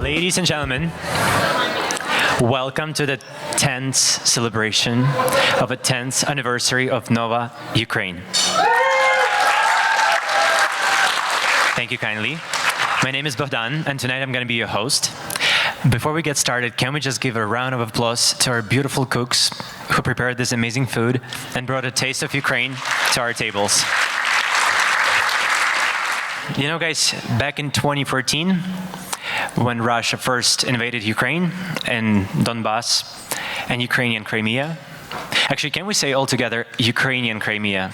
Ladies and gentlemen, welcome to the 10th celebration of the 10th anniversary of Nova Ukraine. Thank you kindly. My name is Bogdan, and tonight I'm going to be your host. Before we get started, can we just give a round of applause to our beautiful cooks who prepared this amazing food and brought a taste of Ukraine to our tables. You know, guys, back in 2014, when Russia first invaded Ukraine and Donbass and Ukrainian Crimea. Actually, can we say all together, Ukrainian Crimea?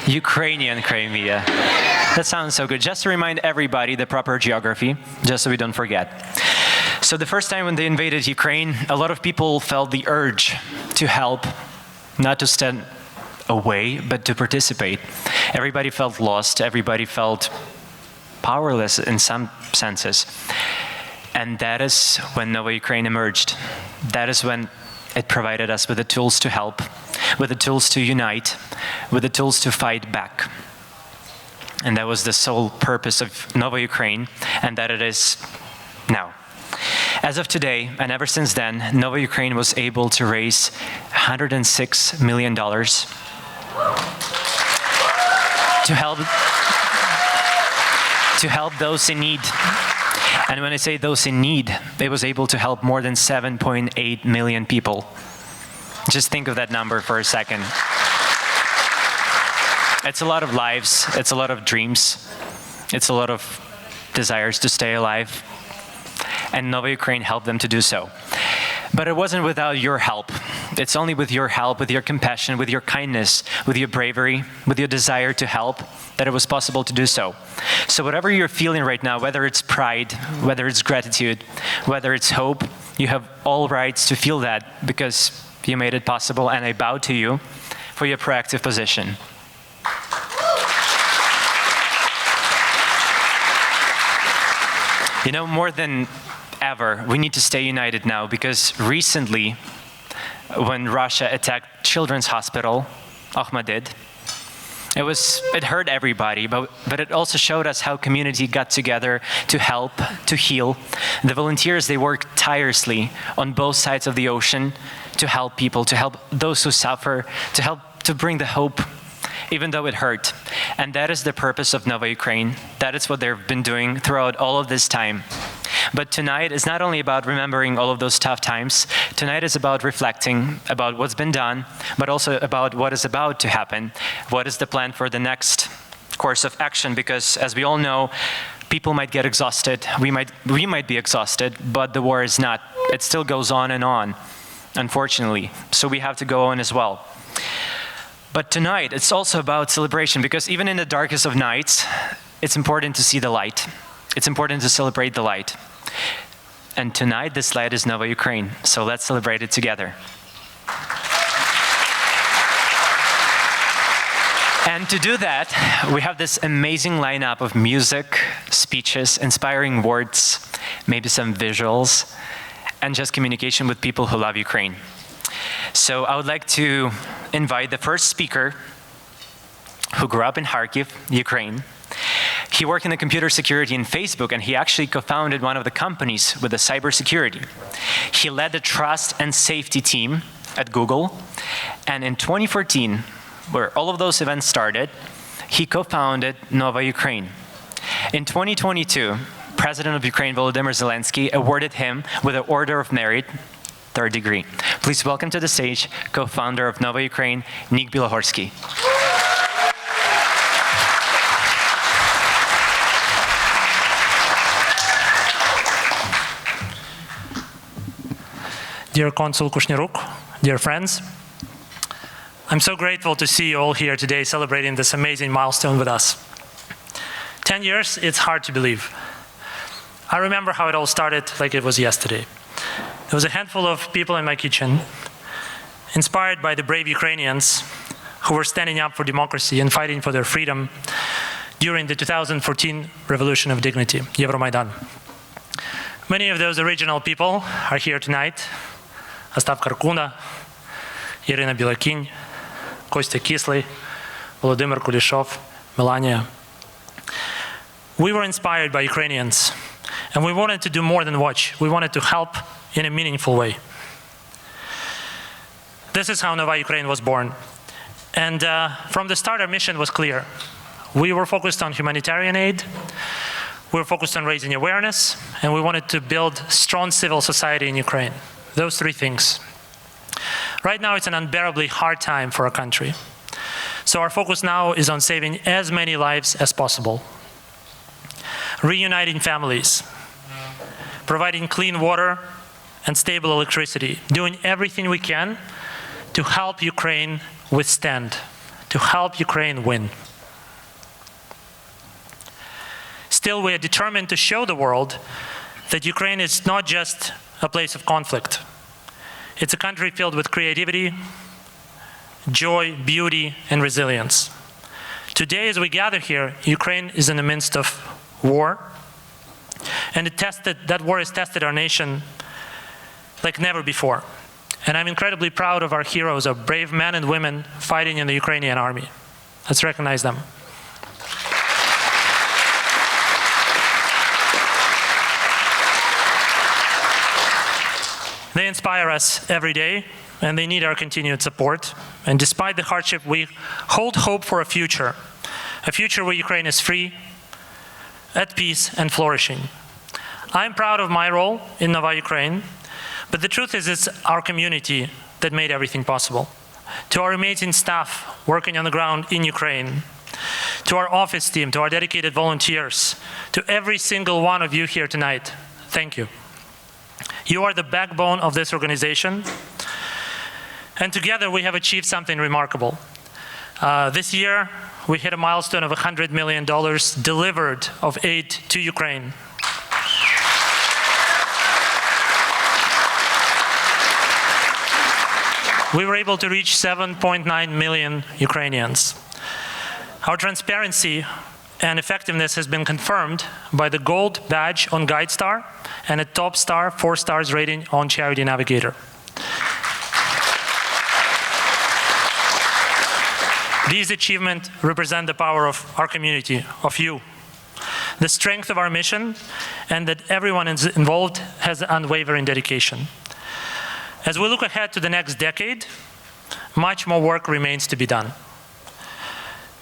Ukrainian Crimea. That sounds so good. Just to remind everybody the proper geography, just so we don't forget. So the first time when they invaded Ukraine, a lot of people felt the urge to help, not to stand away, but to participate. Everybody felt lost. Everybody felt powerless in some senses. And that is when Nova Ukraine emerged. That is when it provided us with the tools to help, with the tools to unite, with the tools to fight back. And that was the sole purpose of Nova Ukraine, and that it is now. As of today, and ever since then, Nova Ukraine was able to raise $106 million to help those in need. And when I say those in need, it was able to help more than 7.8 million people. Just think of that number for a second. It's a lot of lives, it's a lot of dreams, it's a lot of desires to stay alive. And Nova Ukraine helped them to do so. But it wasn't without your help. It's only with your help, with your compassion, with your kindness, with your bravery, with your desire to help, that it was possible to do so. So whatever you're feeling right now, whether it's pride, whether it's gratitude, whether it's hope, you have all rights to feel that because you made it possible, and I bow to you for your proactive position. You know, more than ever, we need to stay united now, because recently, when Russia attacked Children's Hospital, Ahmadid, it hurt everybody, but it also showed us how community got together to help, to heal. The volunteers, they worked tirelessly on both sides of the ocean to help people, to help those who suffer, to bring the hope, even though it hurt. And that is the purpose of Nova Ukraine. That is what they've been doing throughout all of this time. But tonight is not only about remembering all of those tough times. Tonight is about reflecting about what's been done, but also about what is about to happen. What is the plan for the next course of action? Because as we all know, people might get exhausted. We might be exhausted, but the war is not. It still goes on, unfortunately. So we have to go on as well. But tonight, it's also about celebration, because even in the darkest of nights, it's important to see the light. It's important to celebrate the light. And tonight, this light is Nova Ukraine, so let's celebrate it together. And to do that, we have this amazing lineup of music, speeches, inspiring words, maybe some visuals, and just communication with people who love Ukraine. So I would like to invite the first speaker who grew up in Kharkiv, Ukraine. He worked in the computer security in Facebook, and he actually co-founded one of the companies with the cybersecurity. He led the trust and safety team at Google, and in 2014, where all of those events started, he co-founded Nova Ukraine. In 2022, President of Ukraine, Volodymyr Zelensky, awarded him with the Order of Merit, 3rd degree. Please welcome to the stage co-founder of Nova Ukraine, Nick Bilohorsky. Dear Consul Kushniruk, dear friends, I'm so grateful to see you all here today celebrating this amazing milestone with us. 10 years, it's hard to believe. I remember how it all started like it was yesterday. There was a handful of people in my kitchen, inspired by the brave Ukrainians who were standing up for democracy and fighting for their freedom during the 2014 Revolution of Dignity, Euromaidan. Many of those original people are here tonight. Остап Каркуна, Irina Bilakin, Kostya Kisley, Volodymyr Kuleshov, Melania. We were inspired by Ukrainians And we wanted to do more than watch. We wanted to help in a meaningful way. This is how Nova Ukraine was born. And from the start, our mission was clear. We were focused on humanitarian aid, we were focused on raising awareness, and we wanted to build strong civil society in Ukraine. Those three things. Right now, it's an unbearably hard time for our country. So our focus now is on saving as many lives as possible, reuniting families, providing clean water and stable electricity, doing everything we can to help Ukraine withstand, to help Ukraine win. Still, we are determined to show the world that Ukraine is not just a place of conflict. It's a country filled with creativity, joy, beauty, and resilience. Today, as we gather here, Ukraine is in the midst of war, and that war has tested our nation like never before. And I'm incredibly proud of our heroes, our brave men and women fighting in the Ukrainian army. Let's recognize them. They inspire us every day, and they need our continued support. And despite the hardship, we hold hope for a future where Ukraine is free, at peace, and flourishing. I'm proud of my role in Nova Ukraine, but the truth is it's our community that made everything possible. To our amazing staff working on the ground in Ukraine, to our office team, to our dedicated volunteers, to every single one of you here tonight, thank you. You are the backbone of this organization, and together we have achieved something remarkable. This year, we hit a milestone of $100 million delivered of aid to Ukraine. We were able to reach 7.9 million Ukrainians. Our transparency and effectiveness has been confirmed by the gold badge on GuideStar and a top star, 4 stars rating on Charity Navigator. These achievements represent the power of our community, of you, the strength of our mission, and that everyone involved has unwavering dedication. As we look ahead to the next decade, much more work remains to be done.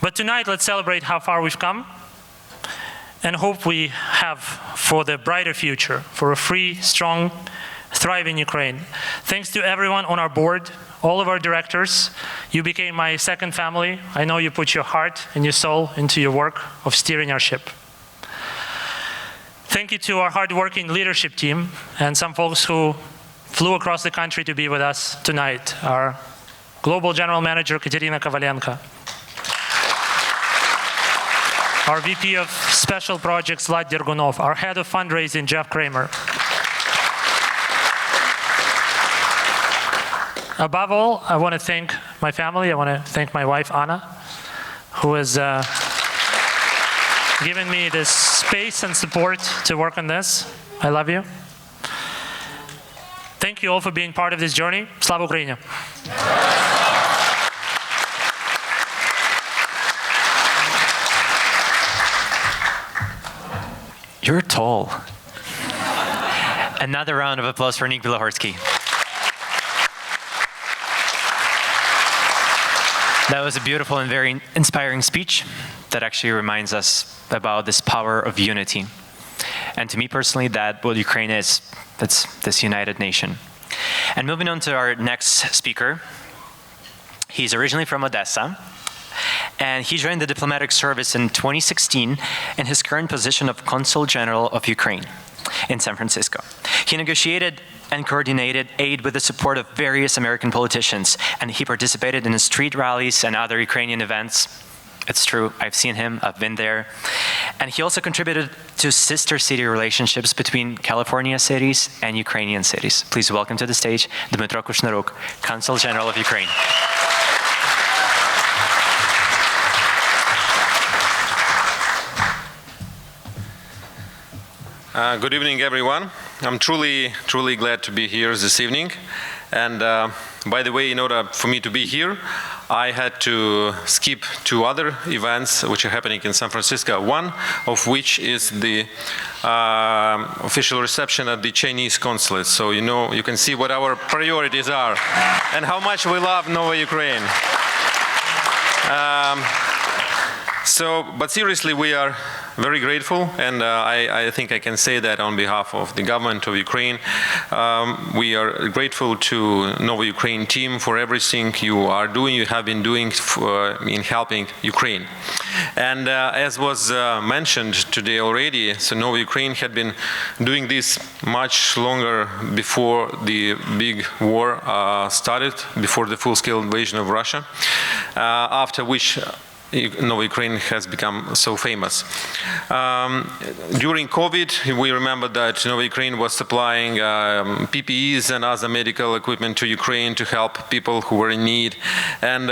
But tonight, let's celebrate how far we've come and hope we have for the brighter future, for a free, strong, thriving Ukraine. Thanks to everyone on our board, all of our directors. You became my second family. I know you put your heart and your soul into your work of steering our ship. Thank you to our hardworking leadership team and some folks who flew across the country to be with us tonight. Our Global General Manager, Katerina Kovalenko. Our VP of Special Projects, Vlad Dergunov. Our Head of Fundraising, Jeff Kramer. Above all, I want to thank my family. I want to thank my wife, Anna, who has given me this space and support to work on this. I love you. Thank you all for being part of this journey. Slava Ukraini! You're tall. Another round of applause for Nick Bilohorsky. That was a beautiful and very inspiring speech that actually reminds us about this power of unity. And to me personally, that's what Ukraine is. That's this united nation. And moving on to our next speaker. He's originally from Odessa, and he joined the diplomatic service in 2016 in his current position of Consul General of Ukraine in San Francisco. He negotiated and coordinated aid with the support of various American politicians, and he participated in street rallies and other Ukrainian events. It's true, I've seen him, I've been there. And he also contributed to sister city relationships between California cities and Ukrainian cities. Please welcome to the stage Dmytro Kushnaruk, Consul General of Ukraine. Good evening, everyone. I'm truly glad to be here this evening. And by the way, in order for me to be here, I had to skip 2 other events which are happening in San Francisco, one of which is the official reception at the Chinese consulate. So you can see what our priorities are and how much we love Nova Ukraine. But seriously, we are very grateful, and I think I can say that on behalf of the government of Ukraine. We are grateful to Nova Ukraine team for everything you are doing, you have been doing in helping Ukraine. And as was mentioned today already, so Nova Ukraine had been doing this much longer before the big war started, before the full-scale invasion of Russia, after which Nova Ukraine has become so famous. During COVID, we remember that Nova Ukraine was supplying PPEs and other medical equipment to Ukraine to help people who were in need. And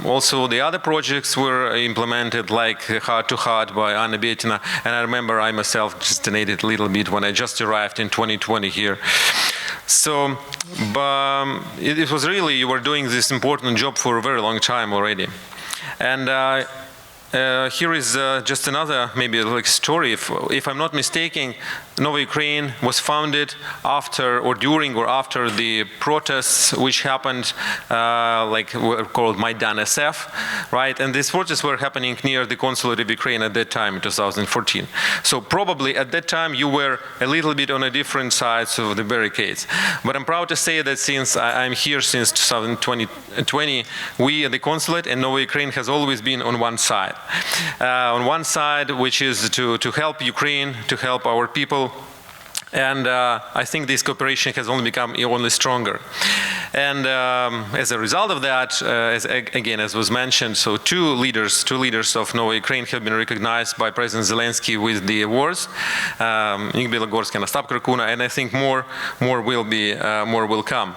also the other projects were implemented, like Heart to Heart by Anna Betina. And I remember I myself just donated a little bit when I just arrived in 2020 here. So, it was really, you were doing this important job for a very long time already. And here is just another maybe like story. If I'm not mistaken, Nova Ukraine was founded after or during or after the protests which happened, like were called Maidan SF, right? And these protests were happening near the consulate of Ukraine at that time in 2014. So probably at that time you were a little bit on a different sides of the barricades. But I'm proud to say that since I'm here since 2020, we at the consulate and Nova Ukraine has always been on one side. On one side, which is to help Ukraine, to help our people. And I think this cooperation has only become only stronger. And as a result of that, as was mentioned, so two leaders of Nova Ukraine have been recognized by President Zelensky with the awards, Dakhabrakha and Dakhabrakha, and I think more will come,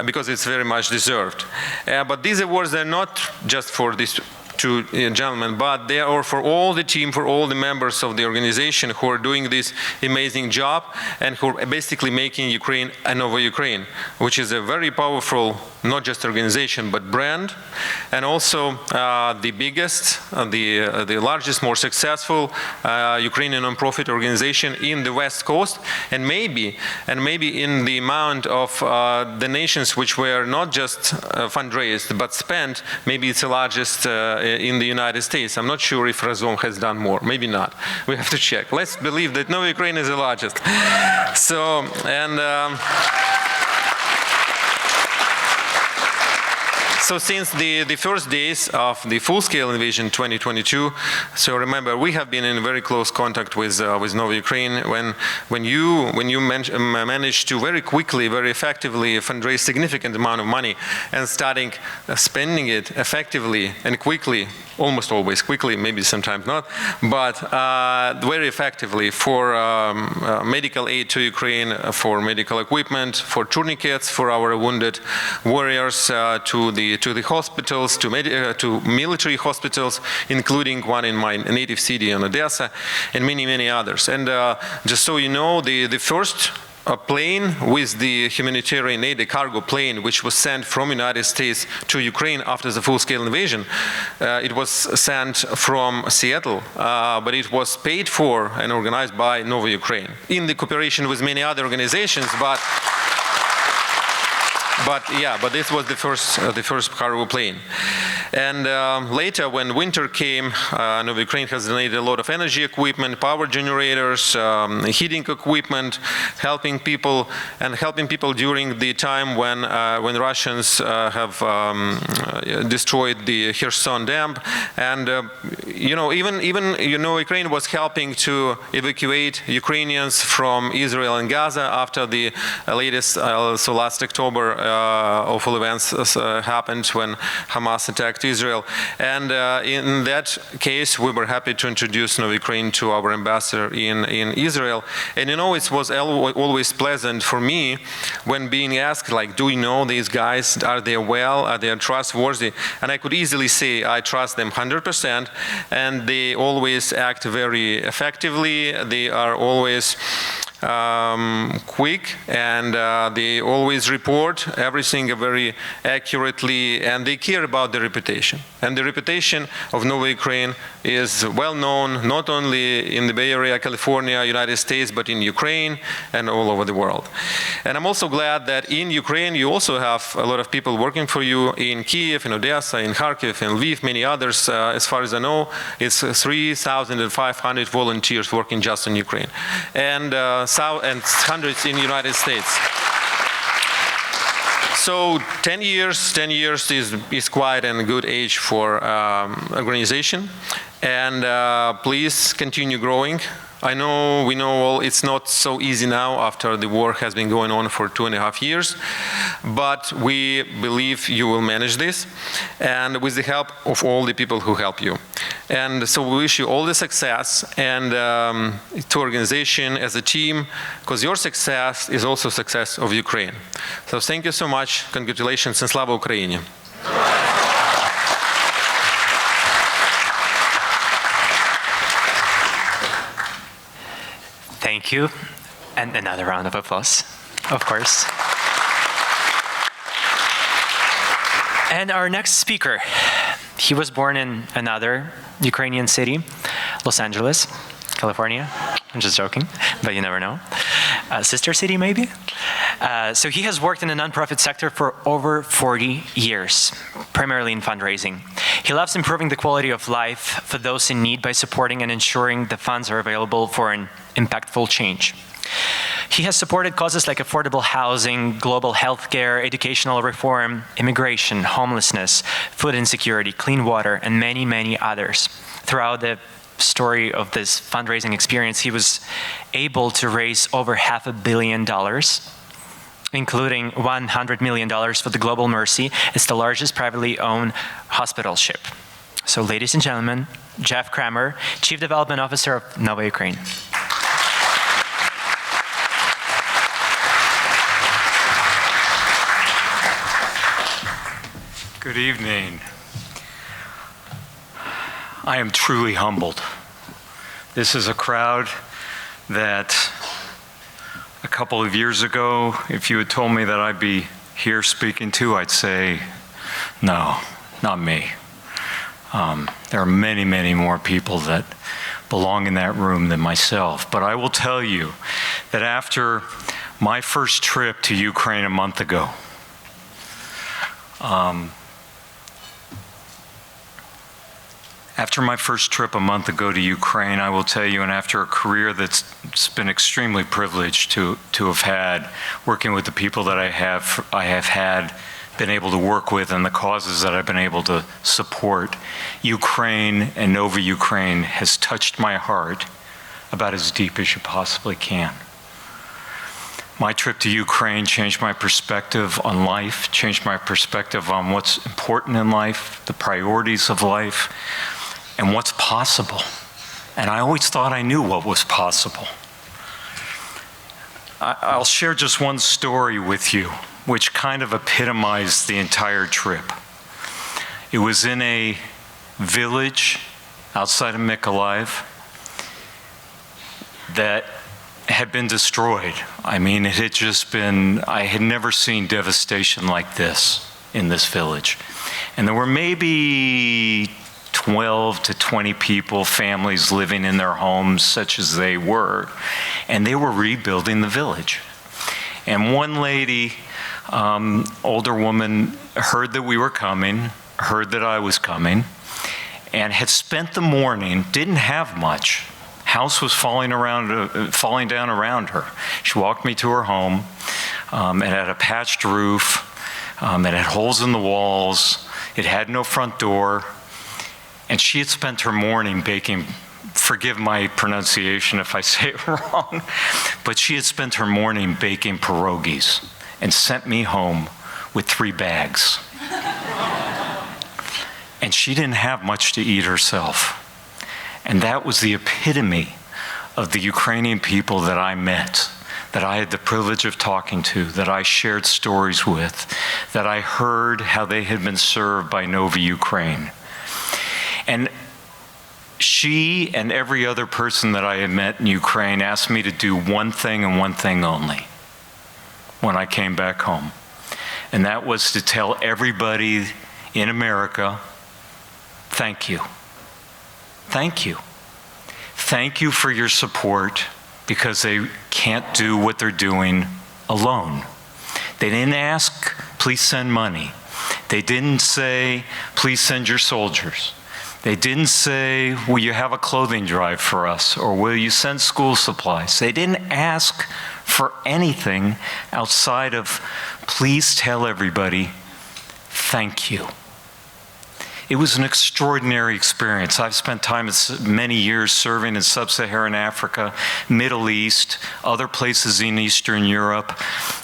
because it's very much deserved. But these awards are not just for these two gentlemen, but they are for all the team, for all the members of the organization who are doing this amazing job and who are basically making Ukraine a Nova Ukraine, which is a very powerful, not just organization, but brand, and also the biggest, the largest, more successful Ukrainian non-profit organization in the West Coast, and maybe in the amount of donations which were not just fundraised, but spent, maybe it's the largest in the United States. I'm not sure if Razom has done more. Maybe not. We have to check. Let's believe that Nova Ukraine is the largest. So, and so since the first days of the full-scale invasion 2022, so remember, we have been in very close contact with Nova Ukraine. When you managed to very quickly, very effectively fundraise significant amount of money and starting spending it effectively and quickly, almost always quickly, maybe sometimes not, but very effectively for medical aid to Ukraine, for medical equipment, for tourniquets for our wounded warriors, to the hospitals, to military hospitals, including one in my native city in Odessa, and many others. And just so you know, the first plane with the humanitarian aid, the cargo plane, which was sent from United States to Ukraine after the full-scale invasion, it was sent from Seattle, but it was paid for and organized by Nova Ukraine in the cooperation with many other organizations, but this was the first cargo plane. And later, when winter came, Nova Ukraine has donated a lot of energy equipment, power generators, heating equipment, helping people during the time when Russians have destroyed the Kherson Dam, and even Ukraine was helping to evacuate Ukrainians from Israel and Gaza after the latest, so last October, awful events happened when Hamas attacked Israel. And in that case, we were happy to introduce Nova Ukraine to our ambassador in Israel. And it was always pleasant for me when being asked, like, do you know these guys? Are they well? Are they trustworthy? And I could easily say I trust them 100%, and they always act very effectively. They are always quick, and they always report everything very accurately, and they care about the reputation. And the reputation of Nova Ukraine is well known not only in the Bay Area, California, United States, but in Ukraine and all over the world. And I'm also glad that in Ukraine you also have a lot of people working for you in Kiev, in Odessa, in Kharkiv, in Lviv, many others. As far as I know, it's 3,500 volunteers working just in Ukraine. And hundreds in the United States. So 10 years is quite a good age for organization, and please continue growing. We know all it's not so easy now after the war has been going on for 2.5 years, but we believe you will manage this, and with the help of all the people who help you. And so we wish you all the success, and to organization as a team, because your success is also success of Ukraine. So thank you so much, congratulations, and Slava Ukraini. Thank you. And another round of applause, of course. And our next speaker, he was born in another Ukrainian city, Los Angeles, California. I'm just joking, but you never know. Sister city, maybe? So he has worked in the nonprofit sector for over 40 years, primarily in fundraising. He loves improving the quality of life for those in need by supporting and ensuring the funds are available for an impactful change. He has supported causes like affordable housing, global healthcare, educational reform, immigration, homelessness, food insecurity, clean water, and many, many others. Throughout the story of this fundraising experience, he was able to raise over $500 million, including $100 million for the Global Mercy. It's the largest privately owned hospital ship. So ladies and gentlemen, Jeff Kramer, Chief Development Officer of Nova Ukraine. Good evening. I am truly humbled. This is a crowd that a couple of years ago, if you had told me that I'd be here speaking to, I'd say, no, not me. There are many, many more people that belong in that room than myself. But I will tell you that after my first trip to Ukraine a month ago, to Ukraine, I will tell you, and after a career that's been extremely privileged to have had, working with the people that I have been able to work with, and the causes that I've been able to support, Ukraine and Nova Ukraine has touched my heart about as deep as you possibly can. My trip to Ukraine changed my perspective on life, changed my perspective on what's important in life, the priorities of life, and what's possible. And I always thought I knew what was possible. I'll share just one story with you, which kind of epitomized the entire trip. It was in a village outside of Mykolaiv that had been destroyed. I mean, it had just been, I had never seen devastation like this in this village. And there were maybe 12 to 20 people, families living in their homes such as they were, and they were rebuilding the village. And one lady, older woman, heard that we were coming, heard that I was coming, and had spent the morning, didn't have much. House was falling down around her. She walked me to her home. It had a patched roof. It had holes in the walls. It had no front door. And she had spent her morning baking, forgive my pronunciation if I say it wrong, but she had spent her morning baking pierogies and sent me home with 3 bags. And she didn't have much to eat herself. And that was the epitome of the Ukrainian people that I met, that I had the privilege of talking to, that I shared stories with, that I heard how they had been served by Nova Ukraine. And she and every other person that I had met in Ukraine asked me to do one thing and one thing only when I came back home. And that was to tell everybody in America, thank you. Thank you. Thank you for your support, because they can't do what they're doing alone. They didn't ask, please send money. They didn't say, please send your soldiers. They didn't say, will you have a clothing drive for us, or will you send school supplies? They didn't ask for anything outside of, please tell everybody, thank you. It was an extraordinary experience. I've spent many years serving in sub-Saharan Africa, Middle East, other places in Eastern Europe,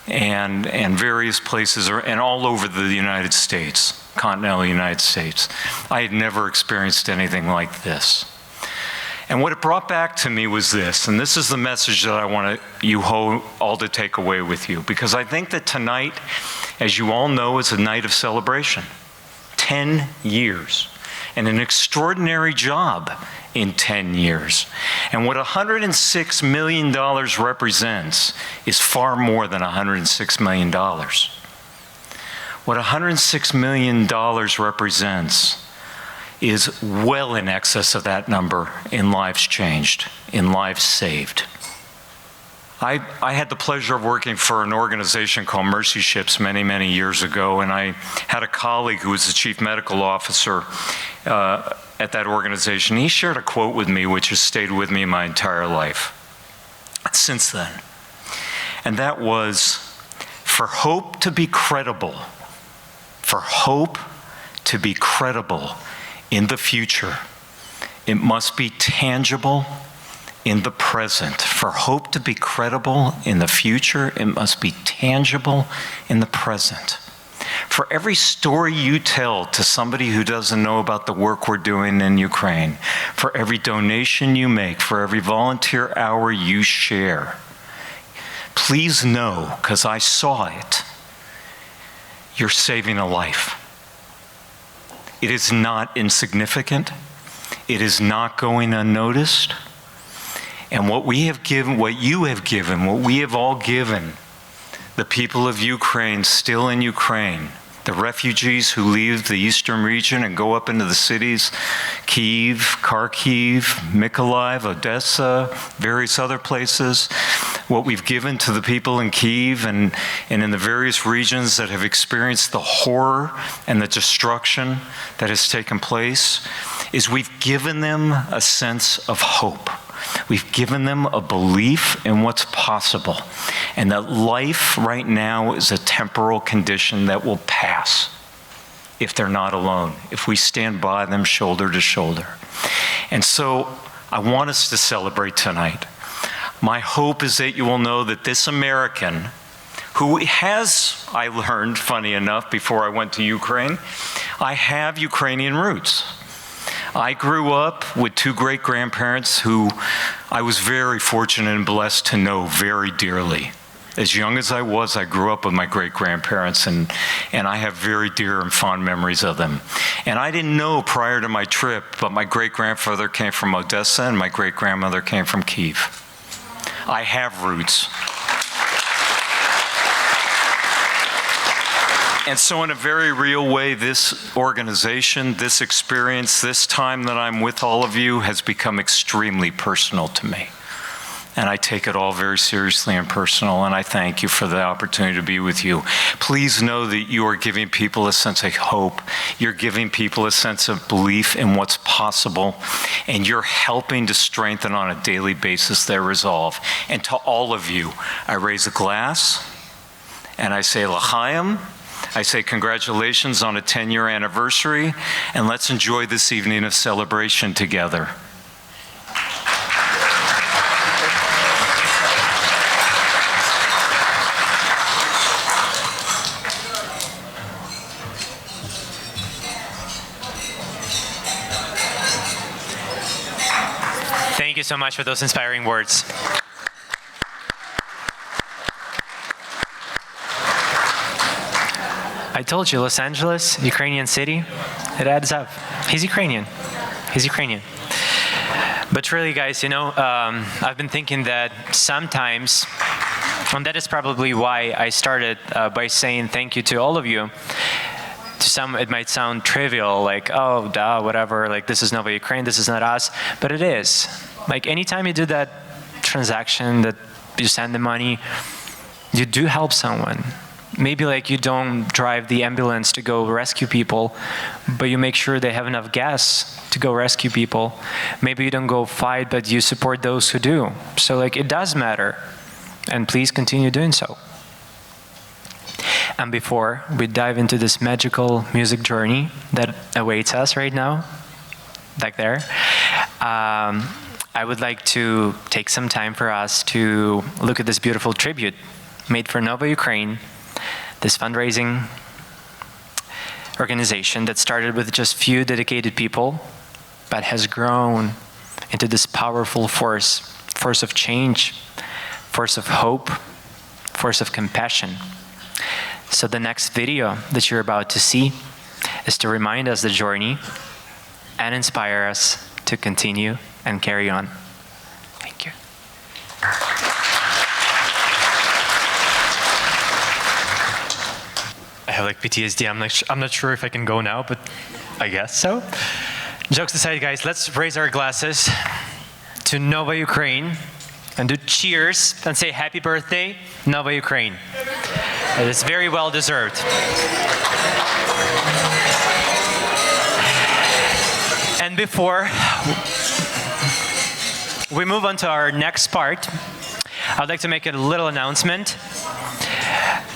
and various places, and all over the United States, continental United States. I had never experienced anything like this. And what it brought back to me was this, and this is the message that I want you all to take away with you, because I think that tonight, as you all know, is a night of celebration. 10 years, and an extraordinary job in 10 years. And what $106 million represents is far more than $106 million. What $106 million represents is well in excess of that number in lives changed, in lives saved. I had the pleasure of working for an organization called Mercy Ships many, many years ago, and I had a colleague who was the chief medical officer at that organization. He shared a quote with me which has stayed with me my entire life since then. And that was, for hope to be credible in the future, it must be tangible in the present. For hope to be credible in the future, it must be tangible in the present. For every story you tell to somebody who doesn't know about the work we're doing in Ukraine, for every donation you make, for every volunteer hour you share, please know, because I saw it, you're saving a life. It is not insignificant. It is not going unnoticed. And what we have given, what you have given, what we have all given, the people of Ukraine still in Ukraine, the refugees who leave the eastern region and go up into the cities, Kyiv, Kharkiv, Mykolaiv, Odessa, various other places, what we've given to the people in Kyiv and in the various regions that have experienced the horror and the destruction that has taken place, is we've given them a sense of hope. We've given them a belief in what's possible, and that life right now is a temporal condition that will pass if they're not alone, if we stand by them shoulder to shoulder. And so I want us to celebrate tonight. My hope is that you will know that this American, who has, I learned, funny enough, before I went to Ukraine, I have Ukrainian roots. I grew up with two great-grandparents who I was very fortunate and blessed to know very dearly. As young as I was, I grew up with my great-grandparents, and I have very dear and fond memories of them. And I didn't know prior to my trip, but my great-grandfather came from Odessa and my great-grandmother came from Kyiv. I have roots. And so in a very real way, this organization, this experience, this time that I'm with all of you has become extremely personal to me. And I take it all very seriously and personal, and I thank you for the opportunity to be with you. Please know that you are giving people a sense of hope. You're giving people a sense of belief in what's possible, and you're helping to strengthen on a daily basis their resolve. And to all of you, I raise a glass, and I say l'chaim. I say congratulations on a 10-year anniversary, and let's enjoy this evening of celebration together. Thank you so much for those inspiring words. I told you, Los Angeles, Ukrainian city, it adds up. He's Ukrainian. He's Ukrainian. But really, guys, you know, I've been thinking that sometimes, and that is probably why I started by saying thank you to all of you. To some, it might sound trivial, like, oh, duh, whatever, like, this is Nova Ukraine, this is not us, but it is. Like, anytime you do that transaction, that you send the money, you do help someone. Maybe like you don't drive the ambulance to go rescue people, but you make sure they have enough gas to go rescue people. Maybe you don't go fight, but you support those who do. So like it does matter, and please continue doing so. And before we dive into this magical music journey that awaits us right now, back there, I would like to take some time for us to look at this beautiful tribute made for Nova Ukraine, this fundraising organization that started with just few dedicated people, but has grown into this powerful force of change, force of hope, force of compassion. So the next video that you're about to see is to remind us the journey and inspire us to continue and carry on. Thank you. I have like PTSD. I'm not sure if I can go now, but I guess so. Jokes aside, guys, let's raise our glasses to Nova Ukraine and do cheers and say happy birthday, Nova Ukraine. It is very well deserved. And before we move on to our next part, I'd like to make a little announcement.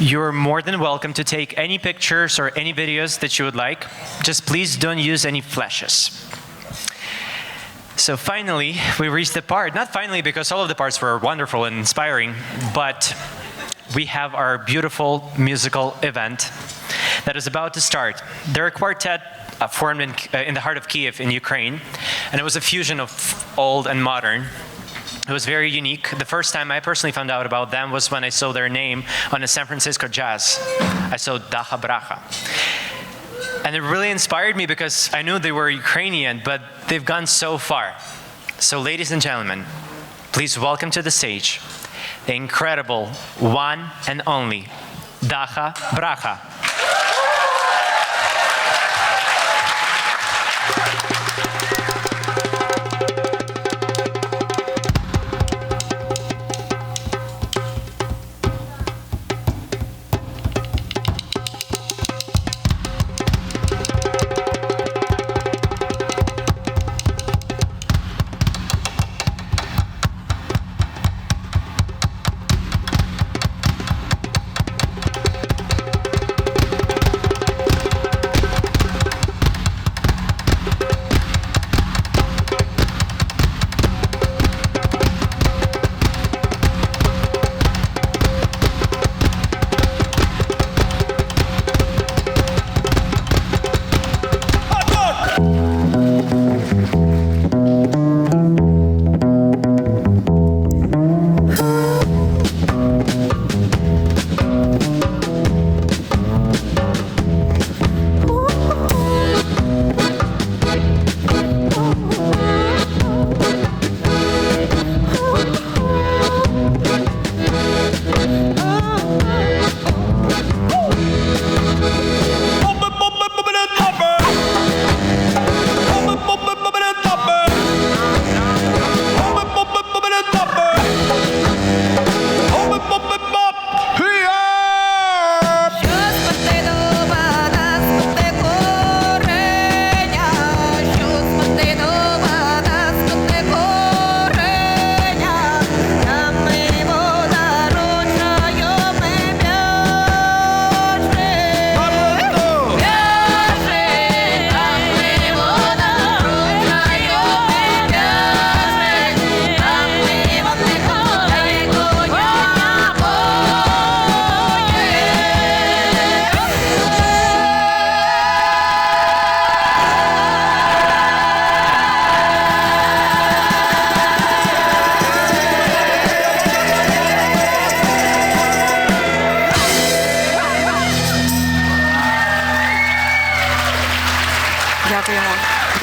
You're more than welcome to take any pictures or any videos that you would like. Just please don't use any flashes. So finally, we reached the part, not finally because all of the parts were wonderful and inspiring, but we have our beautiful musical event that is about to start. They're a quartet formed in the heart of Kiev in Ukraine, and it was a fusion of old and modern. It was very unique. The first time I personally found out about them was when I saw their name on a San Francisco Jazz. I saw Dakhabrakha. And it really inspired me because I knew they were Ukrainian, but they've gone so far. So ladies and gentlemen, please welcome to the stage the incredible one and only Dakhabrakha.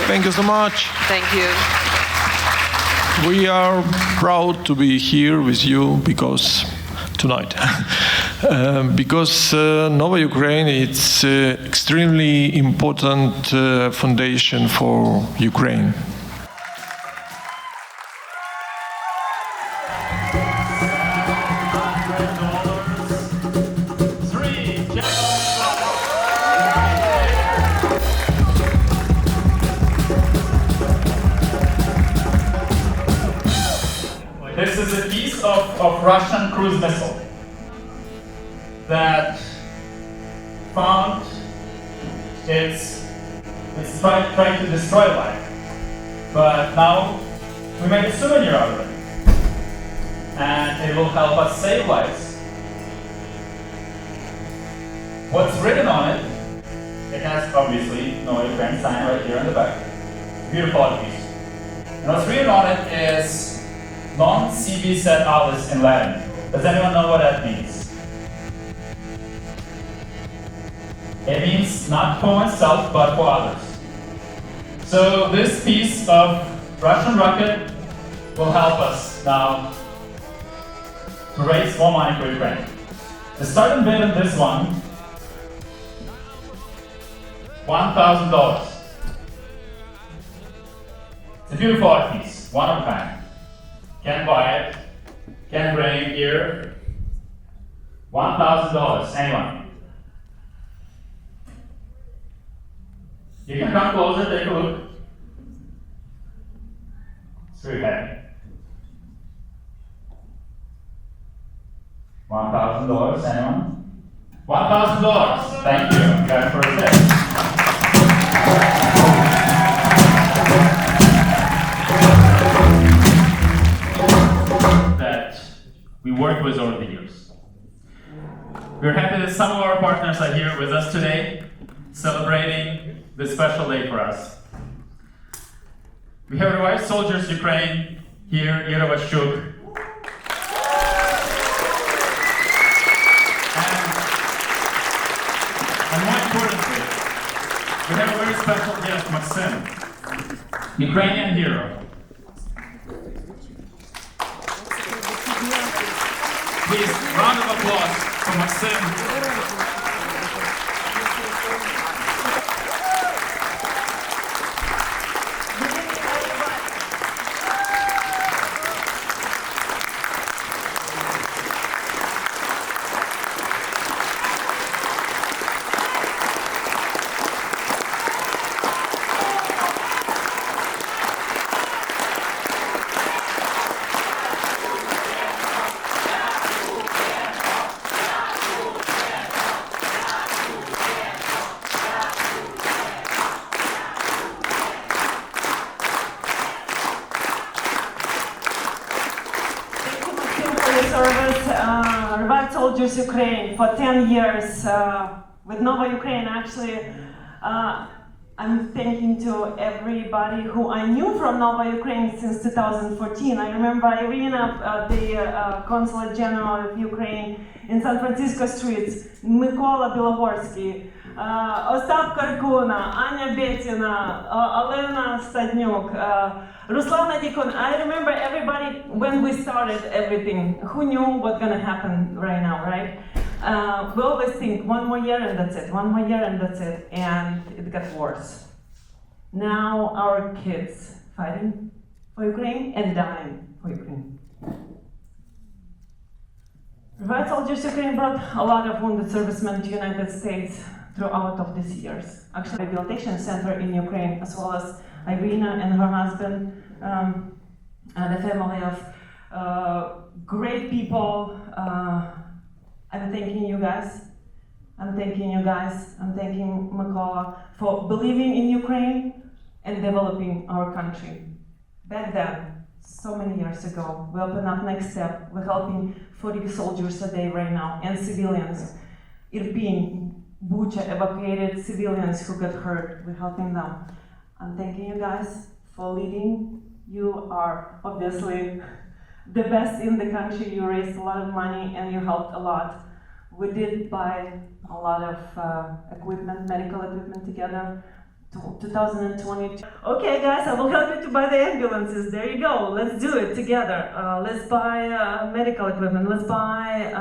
Thank you so much. Thank you. We are proud to be here with you because tonight, because Nova Ukraine is extremely important foundation for Ukraine. This is a piece of Russian cruise missile that found it's trying to destroy life. But now we made a souvenir out of it. And it will help us save lives. What's written on it, it has obviously Nova Ukraine sign right here in the back. Beautiful art piece. And what's written on it is non sibi sed alice in Latin. Does anyone know what that means? It means not for myself, but for others. So this piece of Russian rocket will help us now to raise more money for Ukraine. The starting bid on this one, $1,000. It's a beautiful art piece, one of a kind. Can buy it, can bring here. $1,000, anyone? You can come closer, take a look. It's very heavy. $1,000, anyone? $1,000, thank you. You got it for a second. That we worked with over the years. We're happy that some of our partners are here with us today, celebrating this special day for us. We have revived Soldiers Ukraine here, Ira Vashchuk. And more importantly, we have a very special guest, Maxim, Ukrainian hero. Please, round of applause for Maxim. Service, Revived Soldiers Ukraine for 10 years with Nova Ukraine. Actually, I'm thanking to everybody who I knew from Nova Ukraine since 2014. I remember Irina, the Consulate General of Ukraine in San Francisco streets, Mykola Білогорський, Остап Каркуна, Anya Betina, Alena Stadnyuk, Ruslana Dikon. I remember everybody when we started everything. Who knew what's gonna happen right now, right? We always think 1 more year and that's it, 1 more year and that's it, and it got worse. Now our kids fighting for Ukraine and dying for Ukraine. Revived Soldiers Ukraine brought a lot of wounded servicemen to the United States throughout of these years. Actually, a rehabilitation center in Ukraine, as well as Irina and her husband, and the family of great people. I'm thanking you guys. I'm thanking you guys. I'm thanking Mykola for believing in Ukraine and developing our country. Back then, so many years ago, we opened up Next Step. We're helping 40 soldiers a day right now and civilians. Irpin, Bucha, evacuated civilians who got hurt. We're helping them. I'm thanking you guys for leading. You are obviously the best in the country. You raised a lot of money and you helped a lot. We did buy a lot of equipment, medical equipment together. 2022. Okay, guys, I will help you to buy the ambulances. There you go. Let's do it together. Let's buy medical equipment. Let's buy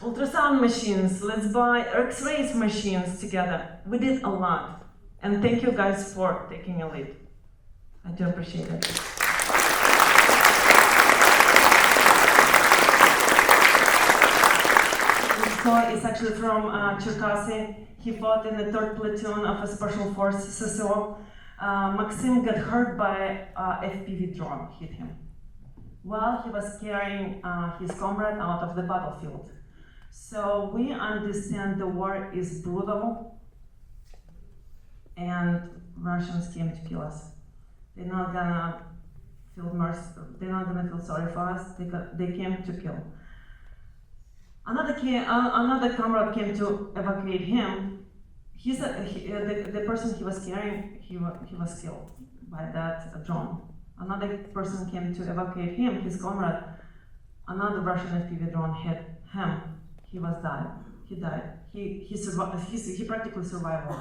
ultrasound machines. Let's buy X-ray machines together. We did a lot. And thank you guys for taking a lead. I do appreciate it. This story is actually from Cherkasy. He fought in the 3rd platoon of a special force CSO. Maxim got hurt by FPV drone, hit him, while he was carrying his comrade out of the battlefield. So we understand the war is brutal, and Russians came to kill us. They're not gonna feel mercy. They're not gonna feel sorry for us. They came to kill. Another comrade came to evacuate him. The person he was carrying, he was killed by that drone. Another person came to evacuate him, his comrade. Another Russian FPV drone hit him. He died. He practically survived.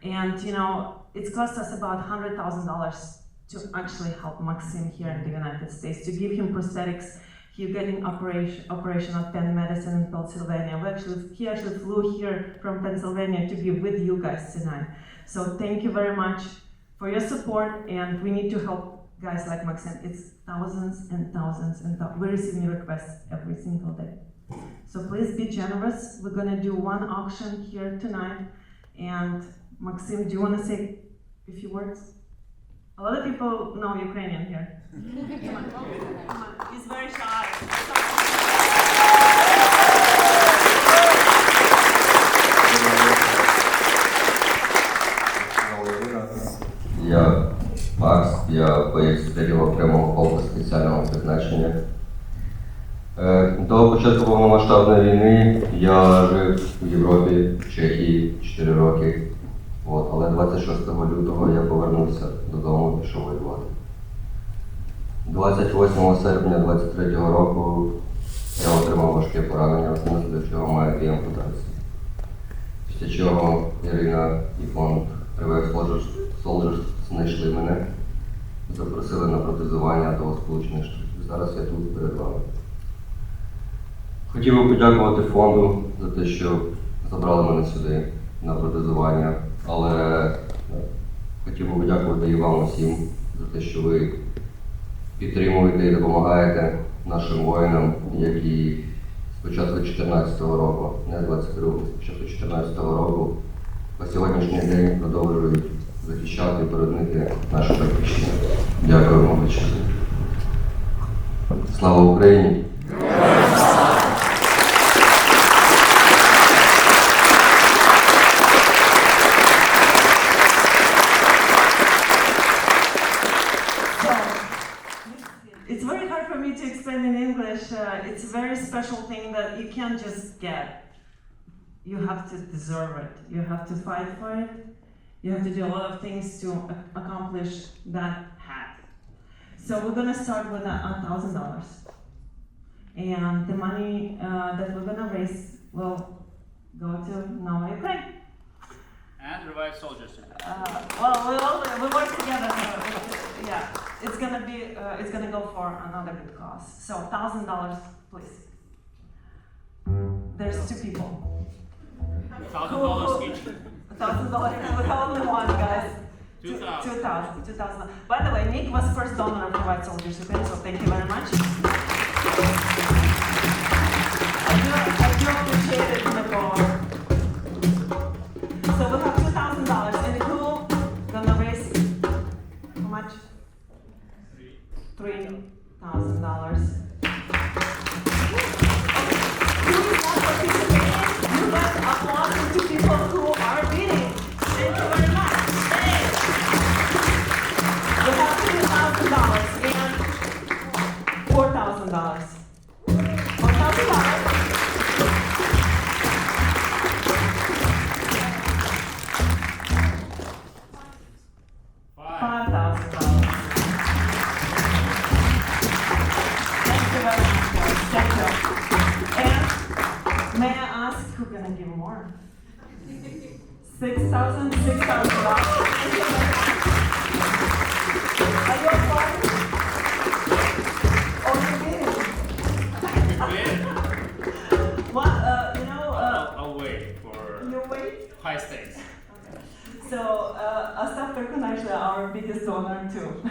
And you know, it's cost us about $100,000 to actually help Maxim here in the United States, to give him prosthetics. He's getting operation of Penn Medicine in Pennsylvania. He actually flew here from Pennsylvania to be with you guys tonight. So thank you very much for your support, and we need to help guys like Maxim. It's thousands and thousands and thousands. We receive new requests every single day. So please be generous. We're gonna do one auction here tonight. And Maxim, do you wanna say a few words? A lot of people know Ukrainian here. Come on, come on. He's very shy. Я Макс, я боєць 4-го окремого полку спеціального призначення. До початку повномасштабної війни я жив у Європі, в Чехії 4 роки. Але 26 лютого я повернувся додому і пішов воювати. 28 серпня 2023 року я отримав важке поранення, внаслідок чого маю 2 ампутації. Після чого Ірина і фонд Привет Soldiers знайшли мене, запросили на протезування до Сполучених Штатів. Зараз я тут перед вами. Хотів би подякувати фонду за те, що забрали мене сюди на протезування, але хотів би подякувати і вам усім за те, що ви підтримуєте і допомагаєте нашим воїнам, які спочатку 2014 року, не 22-го, спочатку 2014 року, по сьогоднішній день продовжують захищати і боронити нашу батьківщину. Дякую вам величезно. Слава Україні! It's very hard for me to explain in English. It's a very special thing that you can't just get. You have to deserve it. You have to fight for it. You have to do a lot of things to accomplish that hat. So we're gonna start with $1,000. And the money that we're gonna raise will go to Nova Ukraine. And Revive Soldiers. We work together. Yeah, it's gonna go for another good cause. So $1,000, please. There's 2 people. $1,000 each. $1,000. We have only one, guys. 2,000. 2,000. By the way, Nick was first donor of Revive Soldiers, so thank you very much. I do appreciate it, Nicole. So we have $2,000, and who gonna raise how much? $3,000. Who is not participating? You guys applause to people who are bidding. Thank you very much. Hey. We have $3,000 and $4,000. $4,000. May I ask who's gonna give more? $6,000. Are you applauding? Oh, you did. What, I'll wait for you wait? high stakes. So, Astaf Karkun actually our biggest donor too.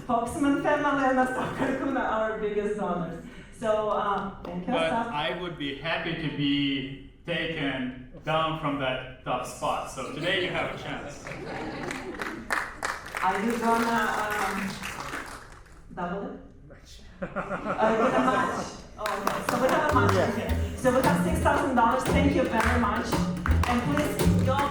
Foxman family and Astaf Karkun are our biggest donors. So, thank you, But Astaf. I would be happy to be taken down from that top spot. So today you have a chance. Are you gonna double it? With a match? Oh, okay. So we have a match here. So we have $6,000. Thank you very much. And please, y'all